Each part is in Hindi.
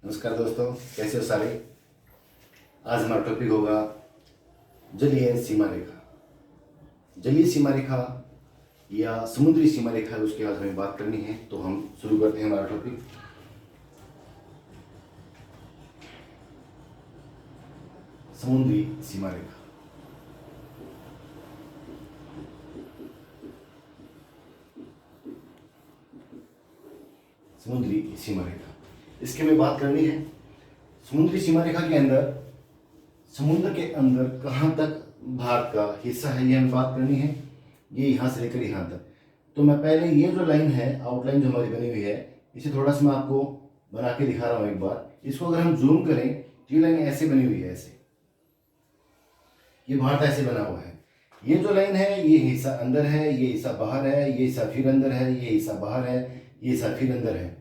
नमस्कार दोस्तों, कैसे हो सारे। आज हमारा टॉपिक होगा जलीय सीमा रेखा। जलीय सीमा रेखा या समुद्री सीमा रेखा, उसके आज हमें बात करनी है। तो हम शुरू करते हैं हमारा टॉपिक। समुद्री सीमा रेखा। समुद्री सीमा रेखा, इसकी हमें बात करनी है। समुद्री सीमा रेखा के अंदर, समुद्र के अंदर कहाँ तक भारत का हिस्सा है, ये हमें बात करनी है। ये यहाँ से लेकर यहाँ तक। तो मैं पहले ये जो लाइन है, आउटलाइन जो हमारी बनी हुई है, इसे थोड़ा सा मैं आपको बना के दिखा रहा हूँ एक बार। इसको अगर हम जूम करें तो ये लाइन ऐसे बनी हुई है, ऐसे। ये भारत ऐसे बना हुआ है। ये जो लाइन है, ये हिस्सा अंदर है, ये हिस्सा बाहर है, ये हिस्सा फिर अंदर है, ये हिस्सा बाहर है, ये हिस्सा फिर अंदर है।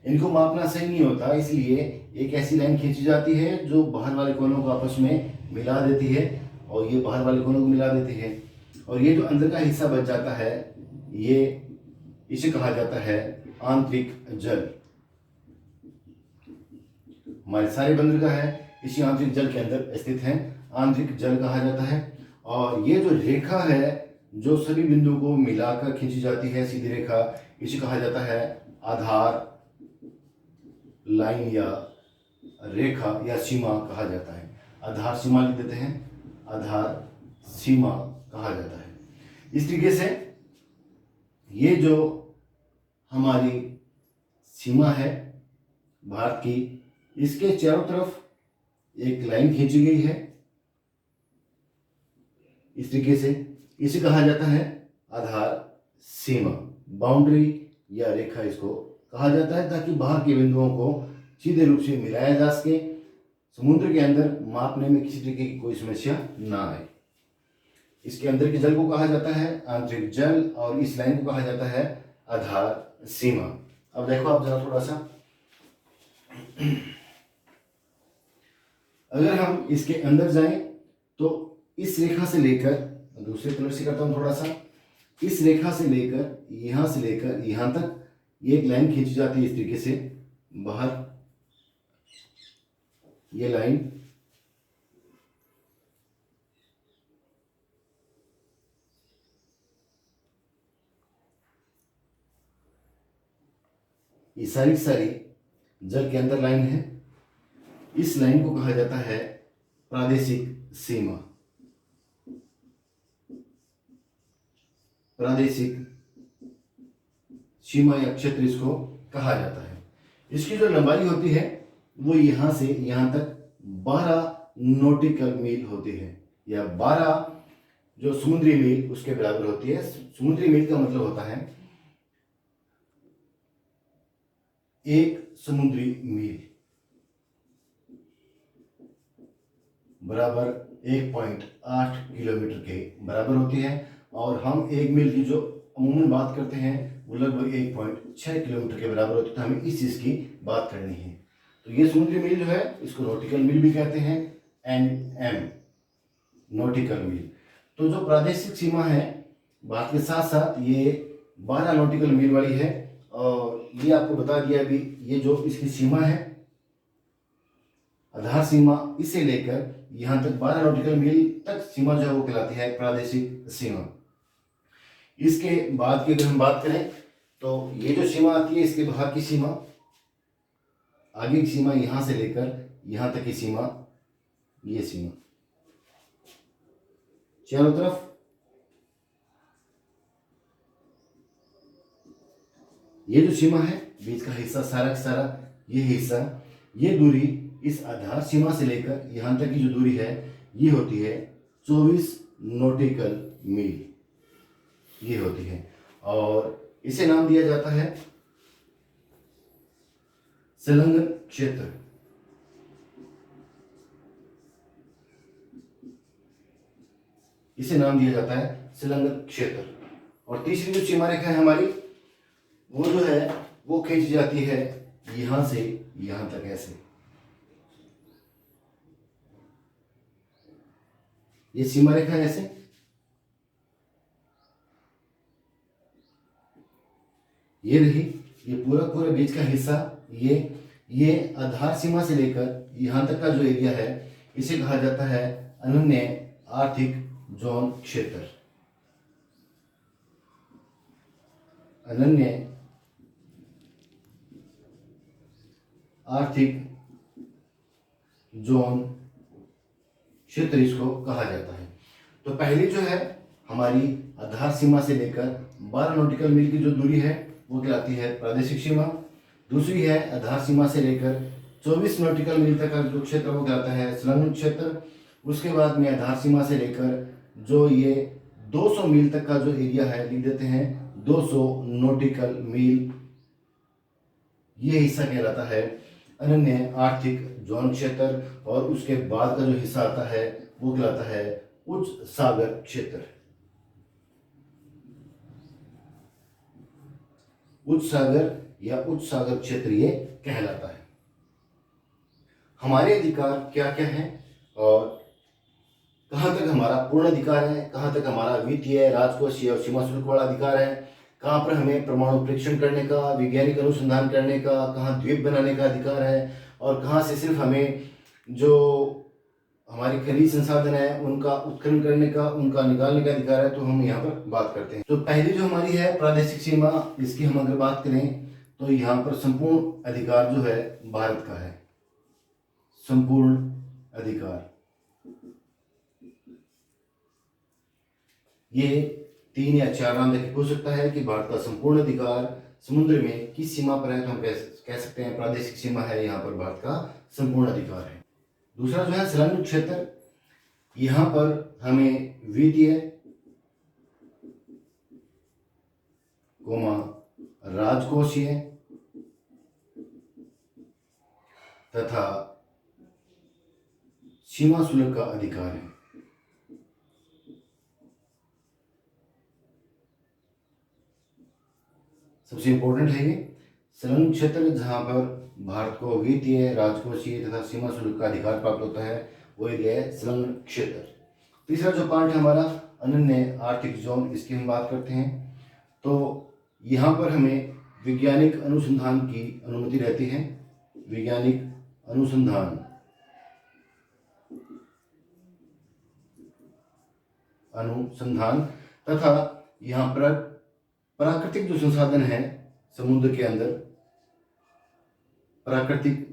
इनको मापना सही नहीं होता, इसलिए एक ऐसी लाइन खींची जाती है जो बाहर वाले कोनों को आपस में मिला देती है, और ये बाहर वाले कोनों को मिला देती है। और ये जो अंदर का हिस्सा बच जाता है, ये इसे कहा जाता है आंतरिक जल। हमारे सारे बंदर का है, इसी आंतरिक जल के अंदर स्थित है, आंतरिक जल कहा जाता है। और ये जो रेखा है, जो सभी बिंदुओं को मिलाकर खींची जाती है, सीधी रेखा, इसे कहा जाता है आधार लाइन या रेखा या सीमा कहा जाता है। आधार सीमा लिख देते हैं, आधार सीमा कहा जाता है। इस तरीके से ये जो हमारी सीमा है भारत की, इसके चारों तरफ एक लाइन खींची गई है इस तरीके से। इसे कहा जाता है आधार सीमा, बाउंड्री या रेखा इसको कहा जाता है, ताकि बाहर के बिंदुओं को सीधे रूप से मिलाया जा सके, समुद्र के अंदर मापने में किसी तरीके की कोई समस्या ना आए। इसके अंदर के जल को कहा जाता है आंतरिक जल, और इस लाइन को कहा जाता है आधार सीमा। अब देखो आप जरा थोड़ा सा, अगर हम इसके अंदर जाएं तो इस रेखा से लेकर, दूसरे कलर से करता हूं थोड़ा सा, इस रेखा से लेकर यहां तक ये एक लाइन खींची जाती है इस तरीके से बाहर। ये लाइन ये सारी जल के अंदर लाइन है। इस लाइन को कहा जाता है प्रादेशिक सीमा। प्रादेशिक सीमा या क्षेत्र इसको कहा जाता है। इसकी जो लंबाई होती है वो यहां से यहां तक 12 नॉटिकल मील होती है, या 12 जो समुद्री मील उसके बराबर होती है। समुद्री मील का मतलब होता है एक समुद्री मील बराबर 1.8 किलोमीटर के बराबर होती है। और हम एक मील की जो अमूमन बात करते हैं वो लगभग 1.6 किलोमीटर के बराबर होती है। तो हमें इस चीज़ की बात करनी है। तो ये समुद्री मील जो है, इसको नॉटिकल मील भी कहते हैं, NM नॉटिकल मील। तो जो प्रादेशिक सीमा है भारत के साथ साथ ये 12 नॉटिकल मील वाली है। और ये आपको बता दिया अभी, ये जो इसकी सीमा है आधार सीमा, इसे लेकर यहाँ तक 12 नॉटिकल मील तक सीमा जो है वो कहलाती है प्रादेशिक सीमा। इसके बाद की अगर हम बात करें तो ये जो सीमा आती है, इसके बाहर की सीमा, आगे की सीमा, यहां से लेकर यहां तक की सीमा, ये सीमा चारों तरफ ये जो सीमा है, बीच का हिस्सा सारा का सारा, ये हिस्सा, ये दूरी इस आधार सीमा से लेकर यहां तक की जो दूरी है ये होती है 24 नॉटिकल मील, ये होती है। और इसे नाम दिया जाता है संलग्न क्षेत्र। इसे नाम दिया जाता है संलग्न क्षेत्र। और तीसरी जो सीमा रेखा है हमारी, वो जो है वो खींची जाती है यहां से यहां तक, ऐसे। ये सीमा रेखा ऐसे, ये रही, ये पूरा पूरा बीच का हिस्सा, ये ये आधार सीमा से लेकर यहाँ तक का जो एरिया है इसे कहा जाता है अनन्य आर्थिक जोन क्षेत्र। अनन्य आर्थिक जोन क्षेत्र इसको कहा जाता है। तो पहली जो है हमारी आधार सीमा से लेकर 12 नॉटिकल मील की जो दूरी है वो कहलाती है प्रादेशिक सीमा। दूसरी है आधार सीमा से लेकर 24 नॉटिकल मील तक का जो क्षेत्र वो कहलाता है संलग्न क्षेत्र। उसके बाद में आधार सीमा से लेकर जो ये 200 मील तक का जो एरिया है लिख देते हैं 200 नॉटिकल मील, ये हिस्सा कहलाता है अनन्य आर्थिक जोन क्षेत्र। और उसके बाद का जो हिस्सा आता है वो कहलाता है उच्च सागर क्षेत्र। उच्च सागर या उच्च सागर क्षेत्र ये कहलाता है। हमारे अधिकार क्या क्या हैं और कहाँ तक हमारा पूर्ण अधिकार है, कहाँ तक हमारा वित्तीय, राजकोषीय और सीमा शुल्क वाला अधिकार है, कहाँ पर हमें परमाणु परीक्षण करने का, वैज्ञानिक अनुसंधान करने का, कहाँ द्वीप बनाने का अधिकार है, और कहाँ से सिर्फ हमें जो हमारी खनिज संसाधन है उनका उत्खनन करने का, उनका निकालने का अधिकार है। तो हम यहाँ पर बात करते हैं। तो पहली जो हमारी है प्रादेशिक सीमा, इसकी हम अगर बात करें तो यहाँ पर संपूर्ण अधिकार जो है भारत का है। संपूर्ण अधिकार ये 3 या 4 नाम देके पूछ सकता है कि भारत का संपूर्ण अधिकार समुद्र में किस सीमा पर है, तो हम कह सकते हैं प्रादेशिक सीमा है यहाँ पर भारत का संपूर्ण अधिकार है। दूसरा जो है संलग्न क्षेत्र, यहाँ पर हमें वित्तीय राजकोषीय तथा सीमा शुल्क का अधिकार है। सबसे इंपॉर्टेंट है ये संलग्न क्षेत्र, जहां पर भारत को वित्तीय, राजकोषीय तथा सीमा शुल्क का अधिकार प्राप्त होता है, वो एरिया है संलग्न क्षेत्र। तीसरा जो पार्ट है हमारा अनन्य आर्थिक जोन, इसकी हम बात करते हैं। तो यहाँ पर हमें वैज्ञानिक अनुसंधान की अनुमति रहती है। वैज्ञानिक अनुसंधान तथा यहाँ पर प्राकृतिक जो संसाधन है समुद्र के अंदर, प्राकृतिक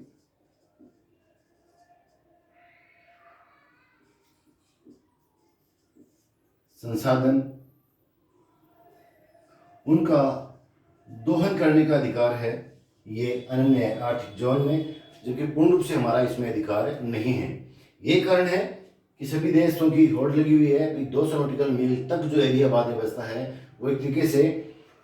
संसाधन, उनका दोहन करने का अधिकार है ये अनन्य आर्थिक जोन में, जो कि पूर्ण रूप से हमारा इसमें अधिकार नहीं है। ये कारण है कि सभी देशों की होड़ लगी हुई है कि 200 नॉटिकल मील तक जो एरिया बाद में बचता है वो एक तरीके से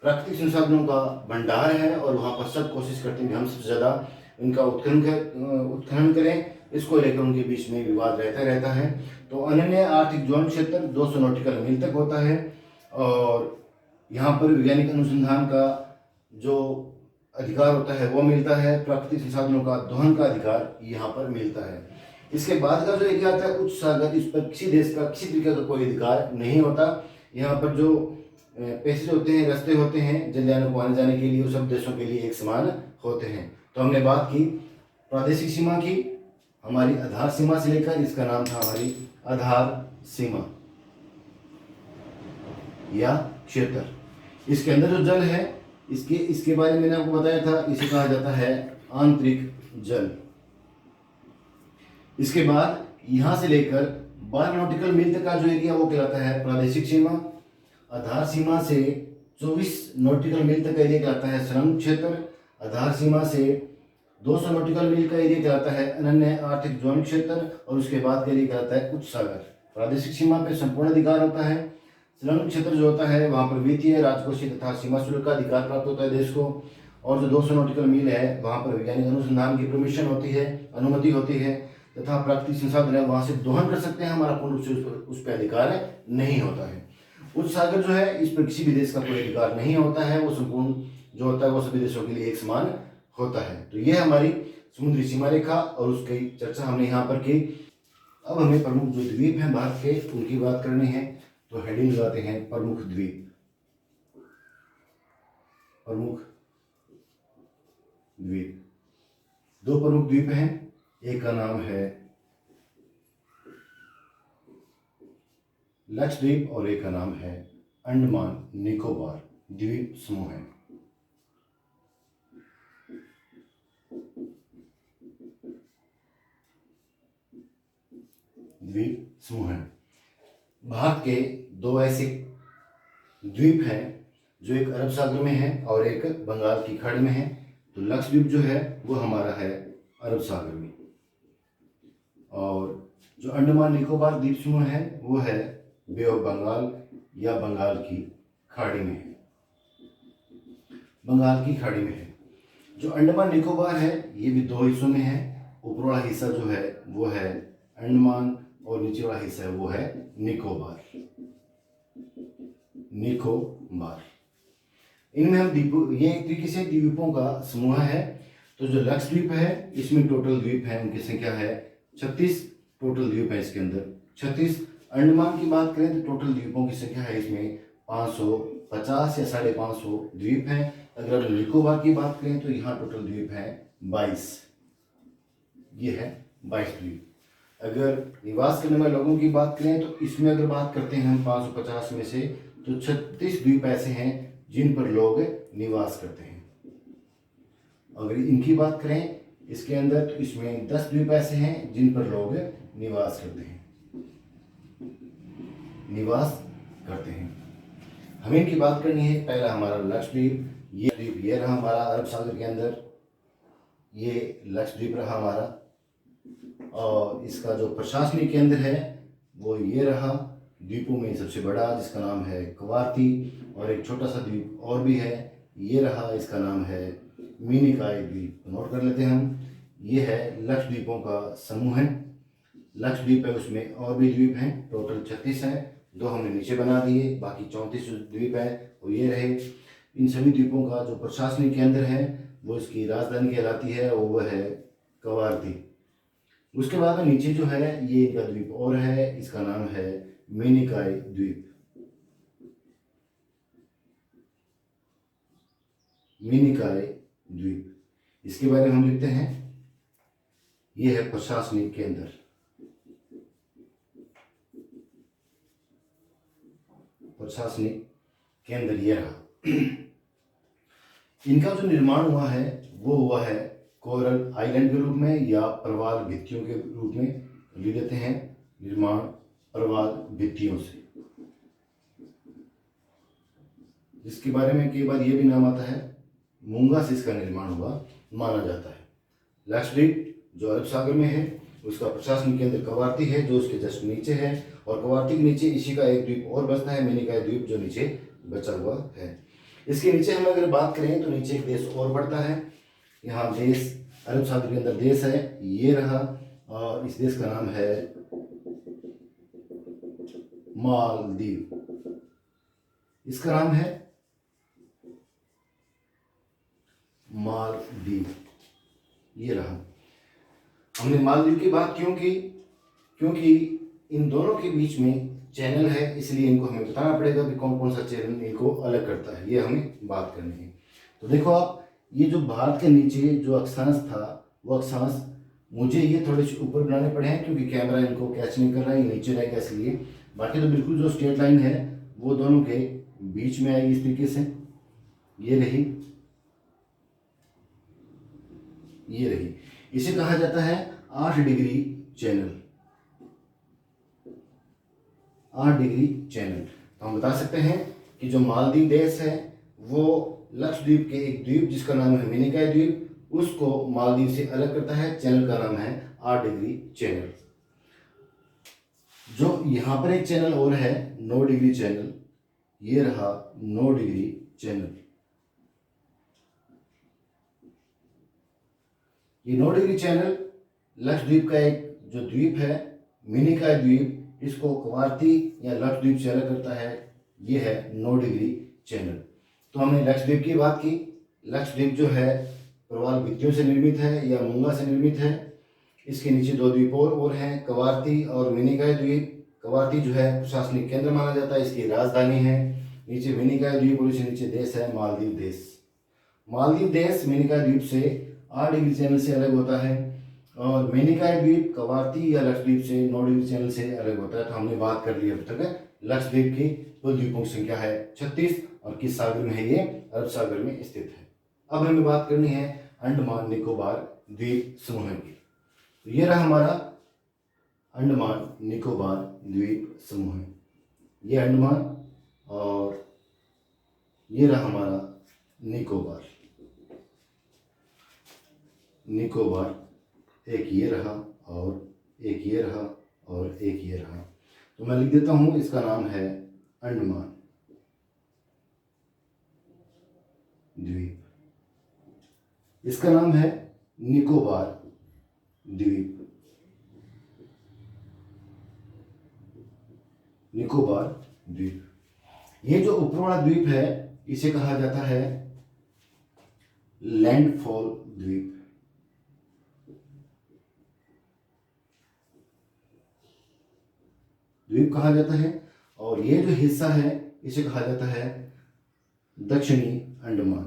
प्राकृतिक संसाधनों का भंडार है, और वहाँ पर सब कोशिश करते हैं कि हम सबसे ज़्यादा इनका उत्खनन करें। इसको लेकर उनके बीच में विवाद रहता है। तो अनन्य आर्थिक जोन क्षेत्र 200 नॉटिकल मील तक होता है, और यहाँ पर वैज्ञानिक अनुसंधान का जो अधिकार होता है वो मिलता है, प्राकृतिक संसाधनों का दोहन का अधिकार यहाँ पर मिलता है। इसके बाद का जो एरिया आता है उच्च सागर, इस पर किसी देश का किसी तरीके का कोई अधिकार नहीं होता। यहाँ पर जो पैसेज होते हैं, रास्ते होते हैं जलयानों को आने जाने के लिए, वो सब देशों के लिए एक समान होते हैं। तो हमने बात की प्रादेशिक सीमा की, हमारी आधार सीमा से लेकर, इसका नाम था हमारी आधार सीमा या क्षेत्र। इसके अंदर जो जल है इसके बारे में मैंने आपको बताया था, इसे कहा जाता है आंतरिक जल। इसके बाद यहाँ से लेकर 12 नॉटिकल मील तक का जो एरिया वो कहलाता है प्रादेशिक सीमा। आधार सीमा से 24 नॉटिकल मील तक का एरिया कहलाता है संलग्न क्षेत्र। आधार सीमा से 200 नॉटिकल मील का एरिया कहलाता है अनन्य आर्थिक जोन क्षेत्र, और उसके बाद का एरिया कहलाता है उच्च सागर। प्रादेशिक सीमा पे संपूर्ण अधिकार होता है। संलग्न क्षेत्र जो होता है वहाँ पर वित्तीय, राजकोषीय तथा सीमा शुल्क का अधिकार प्राप्त होता है देश को। और जो 200 नॉटिकल मील है वहाँ पर वैज्ञानिक अनुसंधान की परमिशन होती है, अनुमति होती है, तथा प्राकृतिक संसाधन है वहाँ से दोहन कर सकते हैं। हमारा पूर्ण रूप से उस पर अधिकार नहीं होता है। उच्च सागर जो है इस पर किसी भी देश का कोई अधिकार नहीं होता है, वो संपूर्ण जो होता है वो सभी देशों के लिए एक समान होता है। तो ये हमारी समुद्री सीमा रेखा और उसकी चर्चा हमने यहाँ पर की। अब हमें प्रमुख जो द्वीप हैं भारत के उनकी बात करनी है। तो हेडिंग लगाते हैं प्रमुख द्वीप। प्रमुख द्वीप दो प्रमुख द्वीप हैं, एक का नाम है लक्षद्वीप और एक का नाम है अंडमान निकोबार द्वीप समूह है। द्वीप समूह है। भारत के दो ऐसे द्वीप हैं जो एक अरब सागर में है और एक बंगाल की खाड़ी में है। तो लक्षद्वीप जो है वो हमारा है अरब सागर में, और जो अंडमान निकोबार द्वीप समूह है वो है बे ऑफ बंगाल या बंगाल की खाड़ी में है, बंगाल की खाड़ी में है। जो अंडमान निकोबार है ये भी दो हिस्सों में है। ऊपर वाला हिस्सा जो है वो है अंडमान और नीचे वाला हिस्सा है वो है निकोबार। निकोबार इनमें हम द्वीपों, ये एक तरीके से द्वीपों का समूह है। तो जो लक्षद्वीप है इसमें टोटल द्वीप है उनकी संख्या है 36 टोटल द्वीप है इसके अंदर 36। अंडमान की बात करें तो टोटल द्वीपों की संख्या है इसमें 550 या 550 द्वीप हैं। अगर निकोबार की बात करें तो यहाँ टोटल द्वीप है 22, ये है 22 द्वीप। अगर निवास करने वाले लोगों की बात करें तो इसमें अगर बात करते हैं हम 550 में से तो 36 द्वीप ऐसे हैं जिन पर लोग निवास करते हैं। अगर इनकी बात करें इसके अंदर तो इसमें 10 द्वीप ऐसे हैं जिन पर लोग निवास करते हैं, निवास करते हैं। हमें इनकी बात करनी है। पहला हमारा लक्षद्वीप, ये द्वीप ये रहा हमारा अरब सागर के अंदर, ये लक्षद्वीप रहा हमारा, और इसका जो प्रशासनिक केंद्र है वो ये रहा। द्वीपों में सबसे बड़ा जिसका नाम है कवारती, और एक छोटा सा द्वीप और भी है ये रहा, इसका नाम है मिनिकॉय द्वीप। नोट कर लेते हैं हम। ये है लक्षद्वीपों का समूह है। लक्षद्वीप है उसमें और भी द्वीप हैं, टोटल 36 हैं। दो हमने नीचे बना दिए, बाकी 34 द्वीप है वो ये रहे। इन सभी द्वीपों का जो प्रशासनिक केंद्र है वो इसकी राजधानी कहलाती है और वह है कवारती। उसके बाद में नीचे जो है ये इनका द्वीप और है, इसका नाम है मिनिकॉय द्वीप। मिनिकॉय द्वीप, इसके बारे में हम लिखते हैं ये है प्रशासनिक केंद्र। प्रशासनिक केंद्र ये रहा। इनका जो निर्माण हुआ है वो हुआ है कोरल आइलैंड के रूप में या प्रवाल भित्तियों के रूप में ले लेते हैं। निर्माण प्रवाल भित्तियों से, जिसके बारे में कई बार ये भी नाम आता है मूंगा से इसका निर्माण हुआ माना जाता है। लक्षद्वीप जो अरब सागर में है उसका प्रशासनिक केंद्र कवारती है जो उसके जस्ट नीचे है, और कवारती के नीचे इसी का एक द्वीप और बचता है मिनिकॉय द्वीप जो नीचे बचा हुआ है। इसके नीचे हम अगर बात करें तो नीचे एक देश और बढ़ता है। यहाँ देश अरब सागर के अंदर देश है ये रहा, और इस देश का नाम है मालदीव। इसका नाम है मालदीव, ये रहा। हमने मालदीव की बात क्यों की? क्योंकि इन दोनों के बीच में चैनल है, इसलिए इनको हमें बताना पड़ेगा कि कौन कौन सा चैनल इनको अलग करता है, ये हमें बात करनी है। तो देखो आप, ये जो भारत के नीचे जो अक्षांश था वो अक्षांश मुझे ये थोड़े से ऊपर बनाने पड़े हैं क्योंकि कैमरा इनको कैच नहीं कर रहा है, ये नीचे रहेगा इसलिए। बाकी तो बिल्कुल जो स्ट्रेट लाइन है वो दोनों के बीच में आएगी इस तरीके से, ये रही, ये रही। इसे कहा जाता है 8 डिग्री चैनल, 8 डिग्री चैनल। तो हम बता सकते हैं कि जो मालदीव देश है वो लक्षद्वीप के एक द्वीप जिसका नाम है मिनिकॉय द्वीप उसको मालदीव से अलग करता है। चैनल का नाम है 8 डिग्री चैनल। जो यहाँ पर एक चैनल और है 9 डिग्री चैनल, ये रहा 9 डिग्री चैनल। ये 9 डिग्री चैनल लक्षद्वीप का एक जो द्वीप है मिनिकॉय द्वीप, इसको कवारती या लक्षद्वीप से अलग करता है। ये है 9 डिग्री चैनल। तो हमने लक्षद्वीप की बात की। लक्षद्वीप जो है प्रवाल भित्तियों से निर्मित है या मूंगा से निर्मित है। इसके नीचे 2 द्वीप और हैं, कवारती और मिनिकॉय द्वीप। कवारती जो है प्रशासनिक केंद्र माना जाता है, इसकी राजधानी है। नीचे मिनिकॉय द्वीप और इसके नीचे देश है मालदीव देश। मालदीव देश मिनिकॉय द्वीप से 8 डिग्री चैनल से अलग होता है, और मेनिकाई द्वीप कवारती या लक्षद्वीप से 9 डिग्री चैनल से अलग होता है। तो हमने बात कर ली अब तक लक्षद्वीप की कुल द्वीपों की संख्या है 36, और किस सागर में है ये? अरब सागर में स्थित है। अब हमें बात करनी है अंडमान निकोबार द्वीप समूह की। तो ये रहा हमारा अंडमान निकोबार द्वीप समूह। ये अंडमान और ये रहा हमारा निकोबार। निकोबार एक ये रहा और एक ये रहा और एक ये रहा। तो मैं लिख देता हूं, इसका नाम है अंडमान द्वीप, इसका नाम है निकोबार द्वीप। निकोबार द्वीप, ये जो ऊपर वाला द्वीप है इसे कहा जाता है लैंडफॉल द्वीप। द्वीप कहा जाता है, और ये जो हिस्सा है इसे कहा जाता है दक्षिणी अंडमान।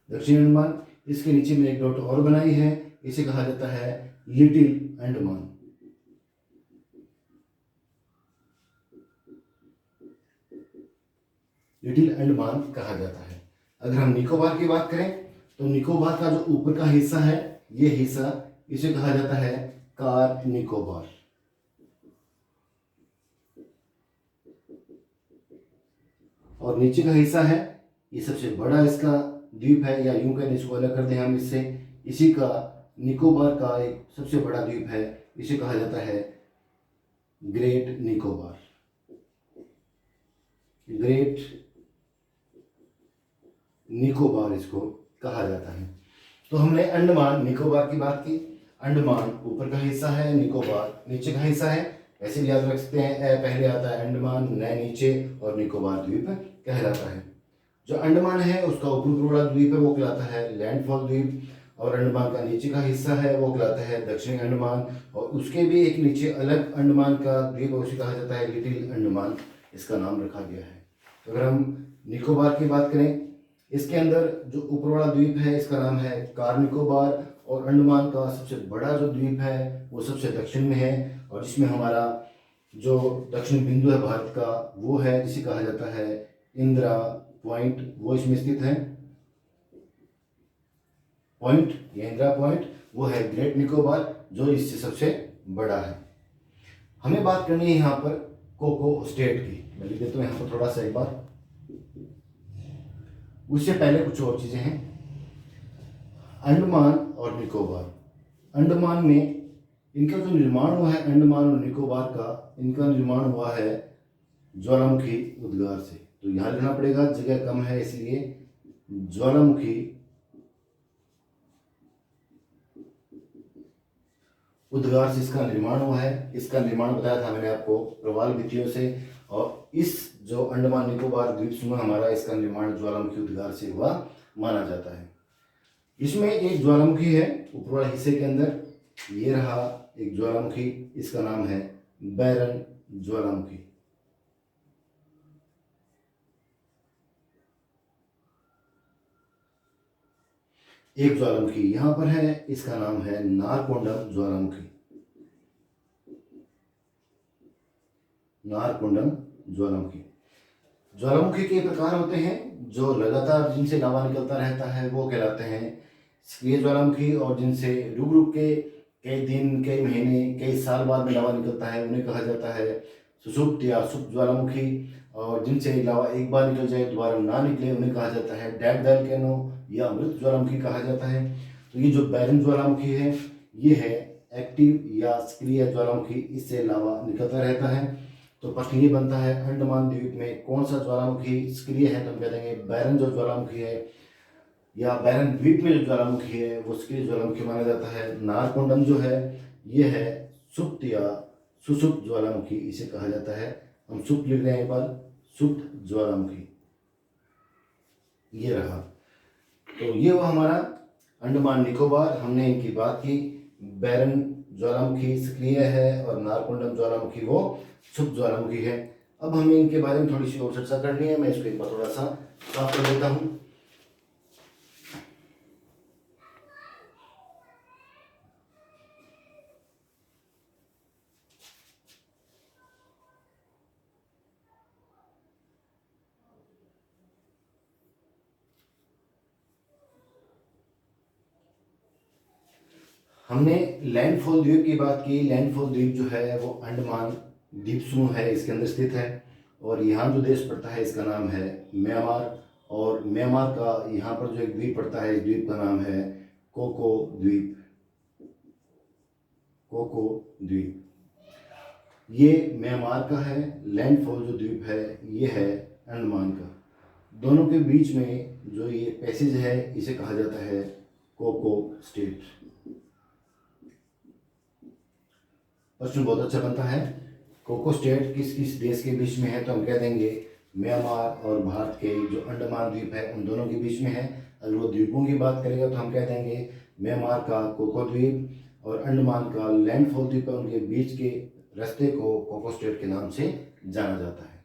दक्षिणी अंडमान, इसके नीचे में एक डॉट और बनाई है, इसे कहा जाता है लिटिल अंडमान। लिटिल अंडमान कहा जाता है। अगर हम निकोबार की बात करें तो निकोबार का जो ऊपर का हिस्सा है, ये हिस्सा, इसे कहा जाता है कार निकोबार। और नीचे का हिस्सा है, ये सबसे बड़ा इसका द्वीप है, या यूं कहें इसको अलग कर दें हम इससे, इसी का निकोबार का एक सबसे बड़ा द्वीप है, इसे कहा जाता है ग्रेट निकोबार। ग्रेट निकोबार इसको कहा जाता है। तो हमने अंडमान निकोबार की बात की। अंडमान ऊपर का हिस्सा है, निकोबार नीचे का हिस्सा है। ऐसे भी याद रख सकते हैं, ए पहले आता है अंडमान, न नीचे, और निकोबार द्वीप कहलाता है। जो अंडमान है उसका ऊपर वाला द्वीप है वो कहलाता है लैंडफॉल द्वीप, और अंडमान का नीचे का हिस्सा है वो कहलाता है दक्षिणी अंडमान, और उसके भी एक नीचे अलग अंडमान का द्वीप है, उसे कहा जाता है लिटिल अंडमान, इसका नाम रखा गया है। तो अगर हम निकोबार की बात करें, इसके अंदर जो ऊपर वाला द्वीप है इसका नाम है कार निकोबार, और अंडमान का सबसे बड़ा जो द्वीप है वो सबसे दक्षिण में है, और जिसमें हमारा जो दक्षिण बिंदु है भारत का वो है, जिसे कहा जाता है इंदिरा पॉइंट, वो इसमें स्थित है। पॉइंट, ये इंदिरा पॉइंट, वो है ग्रेट निकोबार, जो इससे सबसे बड़ा है। हमें बात करनी है यहाँ पर कोको स्टेट की। मैं लिख देता हूँ यहाँ पर थोड़ा सा एक बार, उससे पहले कुछ और चीजें हैं। अंडमान और निकोबार, अंडमान में इनका जो निर्माण हुआ है, अंडमान और निकोबार का इनका निर्माण हुआ है ज्वालामुखी उद्गार से। तो यहाँ लिखना पड़ेगा, जगह कम है इसलिए ज्वालामुखी उद्गार से इसका निर्माण हुआ है। इसका निर्माण बताया था मैंने आपको प्रवाल भित्तियों से, और इस जो अंडमान निकोबार द्वीप समूह हमारा, इसका निर्माण ज्वालामुखी उद्गार से हुआ माना जाता है। इसमें एक ज्वालामुखी है ऊपर वाले हिस्से के अंदर, ये रहा एक ज्वालामुखी, इसका नाम है बैरन ज्वालामुखी। एक ज्वालामुखी यहां पर है, इसका नाम है नारकोंडम ज्वालामुखी। नारकोंडम ज्वालामुखी। ज्वालामुखी के प्रकार होते हैं, जो लगातार जिनसे लावा निकलता रहता है वो कहलाते हैं सक्रिय ज्वालामुखी, और जिनसे रुक रुक के कई दिन, कई महीने, कई साल बाद में लावा निकलता है उन्हें कहा जाता है सुषुप्त या सुप्त ज्वालामुखी, और जिनसे लावा एक बार निकल जाए दोबारा ना निकले उन्हें कहा जाता है डेड वोल्केनो या मृत ज्वालामुखी कहा जाता है। तो ये जो बैरन ज्वालामुखी है ये है एक्टिव या सक्रिय ज्वालामुखी, इससे लावा निकलता रहता है। तो प्रश्न ये बनता है अंडमान द्वीप में कौन सा ज्वालामुखी सक्रिय है? तो हम कह देंगे बैरन जो ज्वालामुखी है, या बैरन द्वीप में जो ज्वालामुखी है वो सक्रिय ज्वालामुखी माना जाता है। नारकोंडम जो है ये है सुप्त या सुषुप्त ज्वालामुखी, इसे कहा जाता है। हम सुप्त लिख रहे हैं एक बार, सुप्त ज्वालामुखी, ये रहा। तो ये वो हमारा अंडमान निकोबार, हमने इनकी बात की। बैरन ज्वालामुखी सक्रिय है और नारकोंडम ज्वालामुखी वो सुप्त ज्वालामुखी है। अब हमें इनके बारे में थोड़ी सी और चर्चा करनी है। मैं इसको एक बार थोड़ा सा साफ कर देता हूँ। हमने लैंडफॉल द्वीप की बात की। लैंडफॉल द्वीप जो है वो अंडमान द्वीप समूह है, इसके अंदर स्थित है। और यहाँ जो देश पड़ता है इसका नाम है म्यांमार। और म्यांमार का यहाँ पर जो एक द्वीप पड़ता है, इस द्वीप का नाम है कोको द्वीप। कोको द्वीप ये म्यांमार का है। लैंडफॉल जो द्वीप है ये है अंडमान का। दोनों के बीच में जो ये पैसेज है इसे कहा जाता है कोको स्टेट। प्रश्न बहुत अच्छा बनता है। कोको स्टेट किस किस देश के बीच में है, तो हम कह देंगे म्यांमार और भारत के जो अंडमान द्वीप है उन दोनों के बीच में है। अगर वो द्वीपों की बात करेगा तो हम कह देंगे म्यांमार का कोको द्वीप और अंडमान का लैंडफॉल द्वीप है, उनके बीच के रास्ते को कोको स्टेट के नाम से जाना जाता है।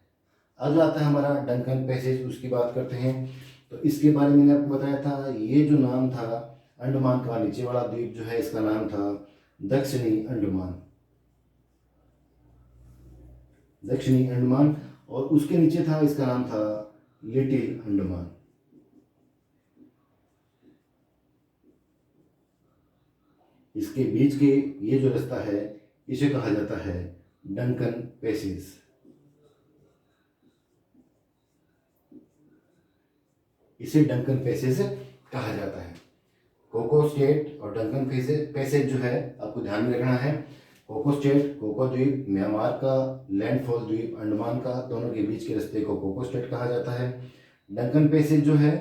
अगला आता है हमारा डंकन पैसेज, उसकी बात करते हैं। तो इसके बारे में मैंने आपको बताया था, ये जो नाम था अंडमान का नीचे वाला द्वीप जो है इसका नाम था दक्षिणी अंडमान। दक्षिणी अंडमान। और उसके नीचे था इसका नाम था लिटिल अंडमान। इसके बीच के ये जो रास्ता है इसे कहा जाता है डंकन पैसेज। इसे डंकन पैसेज कहा जाता है। कोको स्टेट और डंकन पैसेज जो है आपको ध्यान में रखना है। कोको स्टेट, कोको द्वीप, म्यांमार का लैंडफॉल द्वीप अंडमान का, दोनों के बीच के रास्ते को कोको स्टेट कहा जाता है। डंकन पैसेज जो है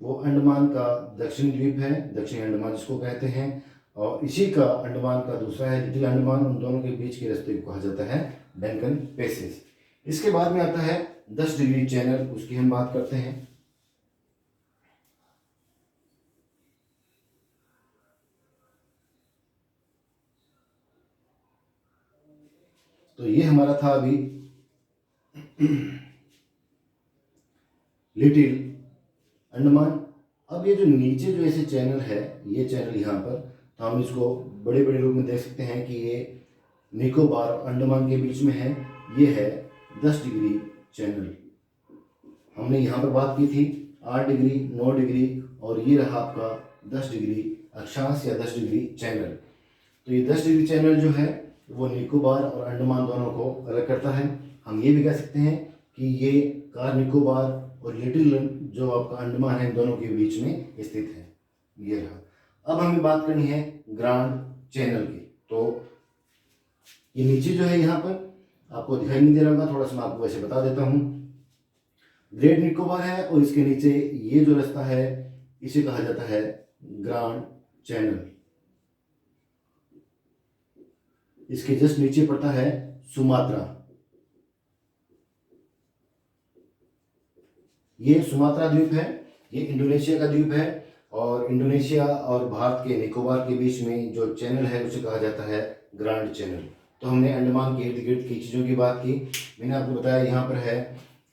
वो अंडमान का दक्षिण द्वीप है, दक्षिणी अंडमान जिसको कहते हैं। और इसी का अंडमान का दूसरा है लिटिल अंडमान। उन दोनों के बीच के रास्ते को कहा जाता है डंकन पैसेज। इसके बाद में आता है 10 डिग्री चैनल, उसकी हम बात करते हैं। तो ये हमारा था अभी लिटिल अंडमान। अब ये जो नीचे जो ऐसे चैनल है, ये चैनल यहाँ पर, तो हम इसको बड़े बड़े रूप में देख सकते हैं कि ये निकोबार और अंडमान के बीच में है। ये है 10 डिग्री चैनल। हमने यहाँ पर बात की थी 8 डिग्री, 9 डिग्री, और ये रहा आपका 10 डिग्री अक्षांश या 10 डिग्री चैनल। तो ये 10 डिग्री चैनल जो है वो निकोबार और अंडमान दोनों को अलग करता है। हम ये भी कह सकते हैं कि ये कार निकोबार और लिटिल जो आपका अंडमान है, इन दोनों के बीच में स्थित है। ये रहा। अब हमें बात करनी है ग्रांड चैनल की। तो ये नीचे जो है यहाँ पर आपको दिखाई नहीं दे रहा होगा, थोड़ा सा मैं आपको वैसे बता देता हूँ। ग्रेट निकोबार है और इसके नीचे ये जो रास्ता है इसे कहा जाता है ग्रांड चैनल। इसके जस्ट नीचे पड़ता है सुमात्रा। ये सुमात्रा द्वीप है, ये इंडोनेशिया का द्वीप है। और इंडोनेशिया और भारत के निकोबार के बीच में जो चैनल है उसे कहा जाता है ग्रांड चैनल। तो हमने अंडमान के इर्द गिर्द की चीज़ों की बात की। मैंने आपको बताया यहाँ पर है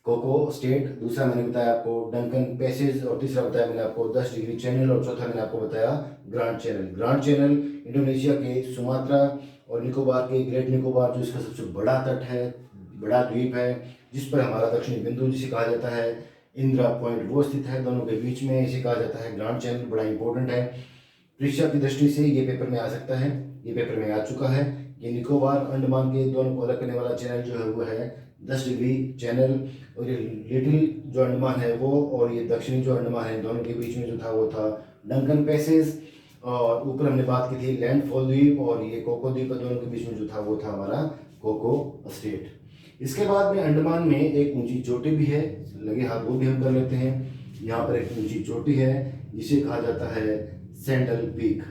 कोको स्टेट, दूसरा मैंने बताया आपको डंकन पैसेज, और तीसरा बताया मैंने आपको 10 डिग्री चैनल, और चौथा मैंने आपको बताया grand channel. Grand channel Indonesia के सुमात्रा और निकोबार के ग्रेट निकोबार, जो इसका सबसे बड़ा तट है, बड़ा द्वीप है, जिस पर हमारा दक्षिणी बिंदु जिसे कहा जाता है इंदिरा पॉइंट, वो स्थित है। दोनों के बीच में इसे कहा जाता है ग्रांड चैनल। बड़ा इंपॉर्टेंट है परीक्षा की दृष्टि से, ये पेपर में आ सकता है, ये पेपर में आ चुका है। ये निकोबार अंडमान के दोनों को अलग करने वाला चैनल जो है वो है 10 डिग्री चैनल। और ये लिटिल जो अंडमान है वो, और ये दक्षिणी जो अंडमान है, दोनों के बीच में जो था वो था डंकन पैसेज। और ऊपर हमने बात की थी लैंडफॉल द्वीप, और ये कोको द्वीप, दोनों के बीच में जो था वो था हमारा कोको स्टेट। इसके बाद में अंडमान में एक ऊंची चोटी भी है, लगे हाथ वो भी हम कर लेते हैं। यहाँ पर एक ऊंची चोटी है जिसे कहा जाता है सैंडल पीक।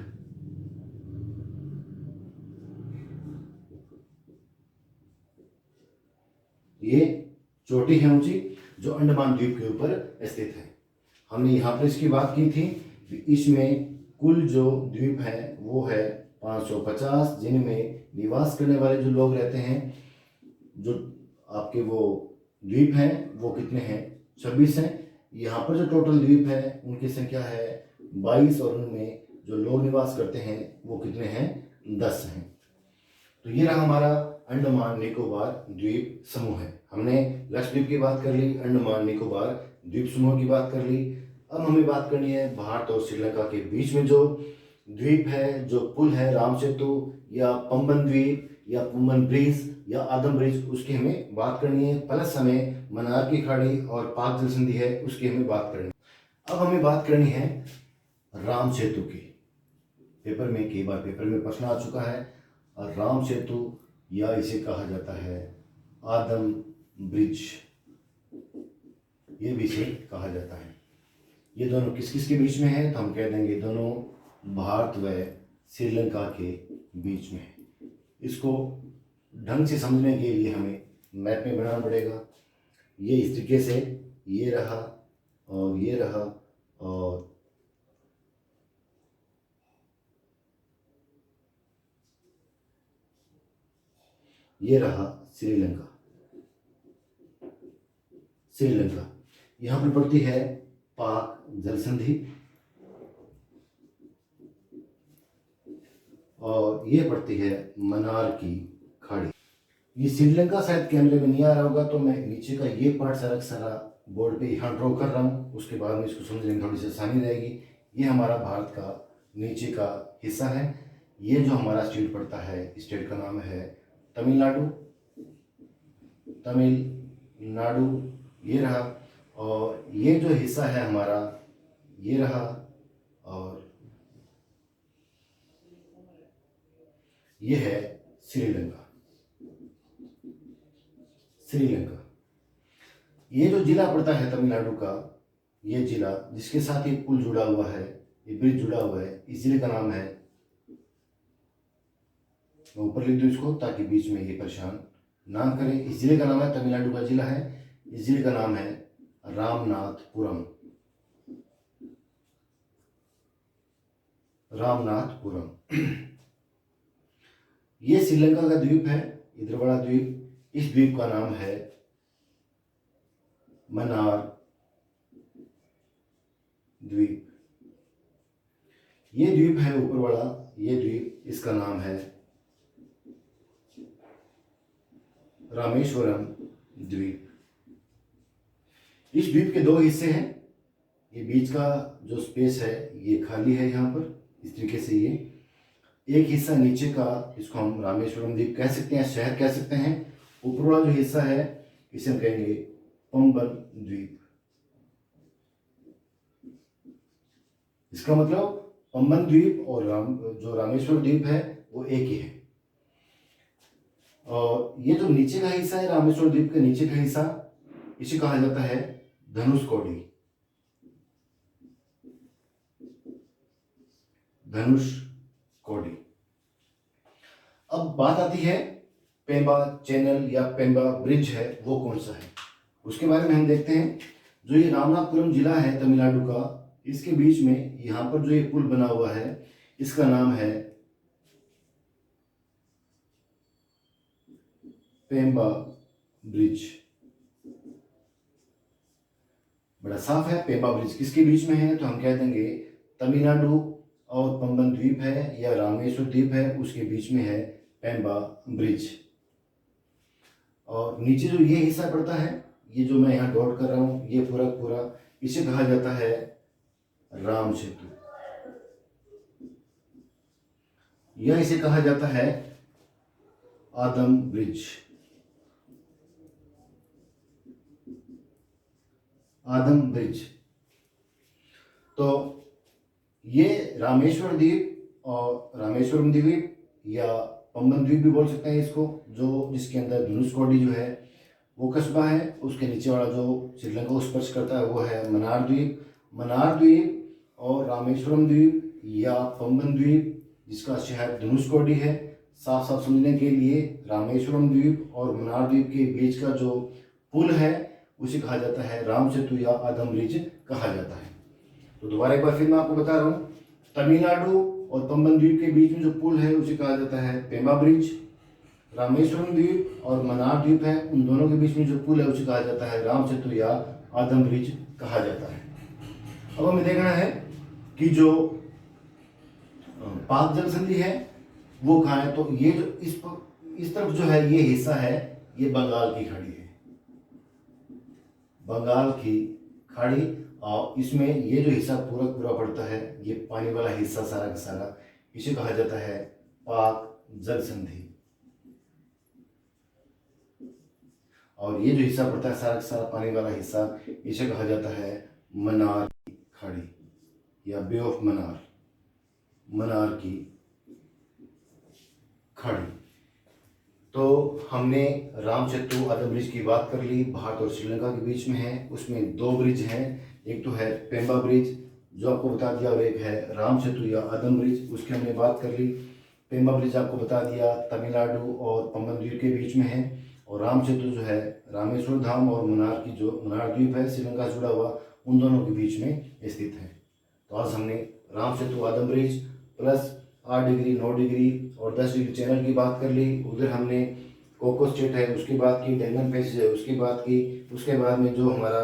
ये चोटी है ऊंची जो अंडमान द्वीप के ऊपर स्थित है। हमने यहाँ पर इसकी बात की थी। इसमें कुल जो द्वीप है वो है 550, जिनमें निवास करने वाले जो लोग रहते हैं, जो आपके वो द्वीप हैं वो कितने हैं, 26 हैं। यहाँ पर जो टोटल द्वीप है उनकी संख्या है 22 और उनमें जो लोग निवास करते हैं वो कितने हैं, 10 हैं। तो ये रहा हमारा अंडमान निकोबार द्वीप समूह है। हमने लक्षद्वीप की बात कर ली, अंडमान निकोबार द्वीप समूह की बात कर ली। अब हमें बात करनी है भारत और श्रीलंका के बीच में जो द्वीप है, जो पुल है, राम सेतु या पंबन द्वीप या पंबन ब्रिज या आदम ब्रिज, उसकी हमें बात करनी है। प्लस हमें मन्नार की खाड़ी और पाक जल संधि है उसकी हमें बात करनी है। अब हमें बात करनी है राम सेतु की। पेपर में कई बार पेपर में प्रश्न आ चुका है, और राम सेतु या इसे कहा जाता है आदम ब्रिज, ये भी इसे कहा जाता है। ये दोनों किस किस के बीच में है, तो हम कह देंगे दोनों भारत व श्रीलंका के बीच में है। इसको ढंग से समझने के लिए हमें मैप में बनाना पड़ेगा। ये इस तरीके से ये रहा और ये रहा, और ये रहा श्रीलंका। श्रीलंका यहाँ पर पड़ती है पाक जल संधि, और ये पड़ती है मन्नार की खाड़ी। ये श्रीलंका शायद कैमरे में नहीं आ रहा होगा, तो मैं नीचे का ये पार्ट सारा बोर्ड पे यहाँ ड्रॉ कर रहा हूँ, उसके बाद में इसको समझने में थोड़ी सी आसानी रहेगी। ये हमारा भारत का नीचे का हिस्सा है। ये जो हमारा स्टेट पड़ता है, स्टेट का नाम है तमिलनाडु। तमिलनाडु ये रहा, और ये जो हिस्सा है हमारा ये रहा, और ये है श्रीलंका। श्रीलंका ये जो जिला पड़ता है तमिलनाडु का, ये जिला जिसके साथ ये पुल जुड़ा हुआ है, ये ब्रिज जुड़ा हुआ है, इस जिले का नाम है, मैं ऊपर लिख दूं इसको ताकि बीच में ये परेशान ना करें। इस जिले का नाम है, तमिलनाडु का जिला है, इस जिले का नाम है रामनाथपुरम। रामनाथपुरम ये श्रीलंका का द्वीप है, इधर बड़ा द्वीप। इस द्वीप का नाम है मन्नार द्वीप। ये द्वीप है ऊपर वाला, ये द्वीप, इसका नाम है रामेश्वरम द्वीप। इस द्वीप के दो हिस्से हैं। ये बीच का जो स्पेस है ये खाली है यहाँ पर, इस तरीके से। ये एक हिस्सा नीचे का, इसको हम रामेश्वरम द्वीप कह सकते हैं, शहर कह सकते हैं। ऊपर वाला जो हिस्सा है इसे हम कहेंगे पंबन द्वीप। इसका मतलब पंबन द्वीप और जो रामेश्वर द्वीप है वो एक ही है। और ये जो नीचे का हिस्सा है, रामेश्वर द्वीप के नीचे का हिस्सा, इसे कहा जाता है धनुषकोडी। धनुषकोडी। अब बात आती है पेंबा चैनल या पेंबा ब्रिज है वो कौन सा है, उसके बारे में हम देखते हैं। जो ये रामनाथपुरम जिला है तमिलनाडु का, इसके बीच में यहाँ पर जो ये पुल बना हुआ है इसका नाम है पेंबा ब्रिज। बड़ा साफ है, पेंबा ब्रिज किसके बीच में है, तो हम कह देंगे तमिलनाडु और पंबन द्वीप है या रामेश्वर द्वीप है, उसके बीच में है पेंबा ब्रिज। और नीचे जो ये हिस्सा पड़ता है, ये जो मैं यहाँ डॉट कर रहा हूँ, ये पूरा पूरा, इसे कहा जाता है राम सेतु, या इसे कहा जाता है आदम ब्रिज। आदम ब्रिज। तो ये रामेश्वर द्वीप और रामेश्वरम द्वीप या पंबन द्वीप भी बोल सकते हैं इसको, जो जिसके अंदर धनुषकोडी जो है वो कस्बा है। उसके नीचे वाला जो श्रीलंका को स्पर्श करता है वो है मन्नार द्वीप। मन्नार द्वीप और रामेश्वरम द्वीप या पंबन द्वीप जिसका शहर धनुषकोडी है, साफ साफ समझने के लिए रामेश्वरम द्वीप और मन्नार द्वीप के बीच का जो पुल है उसे कहा जाता है राम सेतु या आदम ब्रिज कहा जाता है। तो दोबारा एक बार फिर मैं आपको बता रहा हूँ, तमिलनाडु और पंबन द्वीप के बीच में जो पुल है उसे कहा जाता है पेंबा ब्रिज। रामेश्वरम द्वीप और मन्नार द्वीप है, उन दोनों के बीच में जो पुल है उसे कहा जाता है राम सेतु या आदम ब्रिज कहा जाता है। अब हमें देखना है कि जो पाक जल संधि है वो कहाँ है। तो ये जो इस तरफ जो है ये हिस्सा है, ये बंगाल की खाड़ी है, बंगाल की खाड़ी। और इसमें ये जो हिस्सा पूरा पूरा पड़ता है, ये पानी वाला हिस्सा सारा का सारा, इसे कहा जाता है पाक जल संधि। और ये जो हिस्सा पड़ता है सारा का सारा पानी वाला हिस्सा, इसे कहा जाता है मन्नार की खाड़ी या बे ऑफ मन्नार, मन्नार की खाड़ी। तो हमने राम सेतु आदम ब्रिज की बात कर ली, भारत और श्रीलंका के बीच में है। उसमें दो ब्रिज हैं, एक तो है पेम्बा ब्रिज जो आपको बता दिया, और एक है राम सेतु या आदम ब्रिज, उसकी हमने बात कर ली। पेम्बा ब्रिज आपको बता दिया तमिलनाडु और पंबन द्वीप के बीच में है, और राम सेतु जो है रामेश्वर धाम और मन्नार की जो मन्नार द्वीप है श्रीलंका से जुड़ा हुआ, उन दोनों के बीच में स्थित है। तो आज हमने Ram Setu Adam bridge plus 8 degree 9 degree और 10 डिग्री चैनल की बात कर ली। उधर हमने कोको स्टेट है उसकी बात की, डेंगन पैसेज है उसकी बात की। उसके बाद में जो हमारा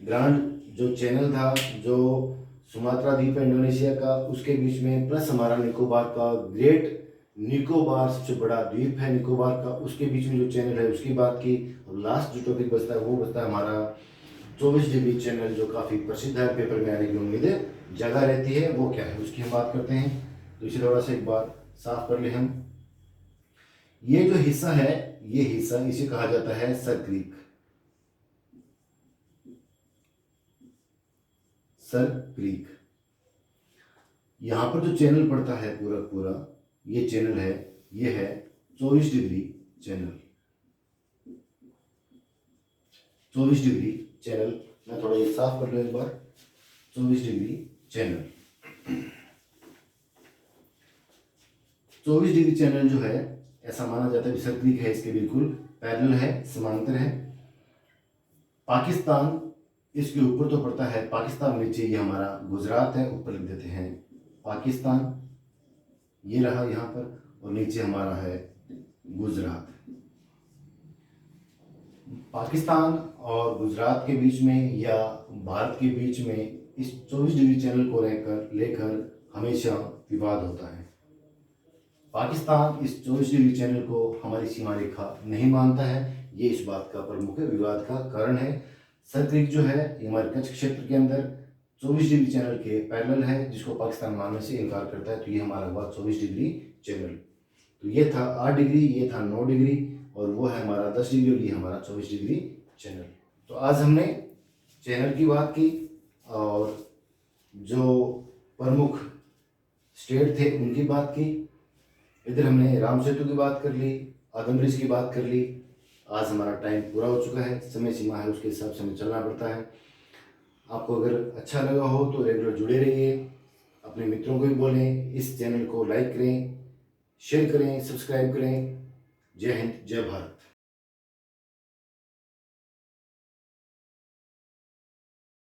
ग्रांड जो चैनल था, जो सुमात्रा द्वीप है इंडोनेशिया का, उसके बीच में, प्लस हमारा निकोबार का ग्रेट निकोबार सबसे बड़ा द्वीप है निकोबार का, उसके बीच में जो चैनल है उसकी बात की। और लास्ट जो टॉपिक बचता है वो बचता है हमारा 24 डिग्री चैनल, जो काफ़ी प्रसिद्ध है, पेपर में आने की उम्मीद जगह रहती है, वो क्या है उसकी हम बात करते हैं। तो इसे थोड़ा सा एक बार साफ कर ले हम। ये जो हिस्सा है, ये हिस्सा इसे कहा जाता है सर क्रीक, सर क्रीक। यहां पर जो चैनल पड़ता है पूरा पूरा, ये चैनल है, ये है 24 डिग्री चैनल, 24 डिग्री चैनल। मैं थोड़ा ये साफ कर लूं एक बार। 24 डिग्री चैनल, 24 डिग्री चैनल जो है ऐसा माना जाता है, सर क्रीक है इसके बिल्कुल पैरेलल है, समांतर है। पाकिस्तान इसके ऊपर तो पड़ता है, पाकिस्तान नीचे, ये हमारा गुजरात है, ऊपर लिख देते हैं पाकिस्तान, ये रहा यहाँ पर, और नीचे हमारा है गुजरात। पाकिस्तान और गुजरात के बीच में या भारत के बीच में इस 24 डिग्री चैनल को लेकर हमेशा विवाद होता है। पाकिस्तान इस 24 डिग्री चैनल को हमारी सीमा रेखा नहीं मानता है, ये इस बात का प्रमुख विवाद का कारण है। सर क्रीक जो है ये हमारे कच्छ क्षेत्र के अंदर 24 डिग्री चैनल के पैरेलल है, जिसको पाकिस्तान मानने से इनकार करता है। तो ये हमारा हुआ 24 डिग्री चैनल। तो ये था 8 डिग्री, ये था 9 डिग्री, और वो है हमारा 10 डिग्री, और ये हमारा 24 डिग्री चैनल। तो आज हमने चैनल की बात की, और जो प्रमुख स्टेट थे उनकी बात की। इधर हमने राम सेतु की बात कर ली, आदम ब्रिज की बात कर ली। आज हमारा टाइम पूरा हो चुका है, समय सीमा है, उसके हिसाब से हमें चलना पड़ता है। आपको अगर अच्छा लगा हो तो रेगुलर जुड़े रहिए, अपने मित्रों को भी बोलें, इस चैनल को लाइक करें, शेयर करें, सब्सक्राइब करें। जय हिंद, जय भारत।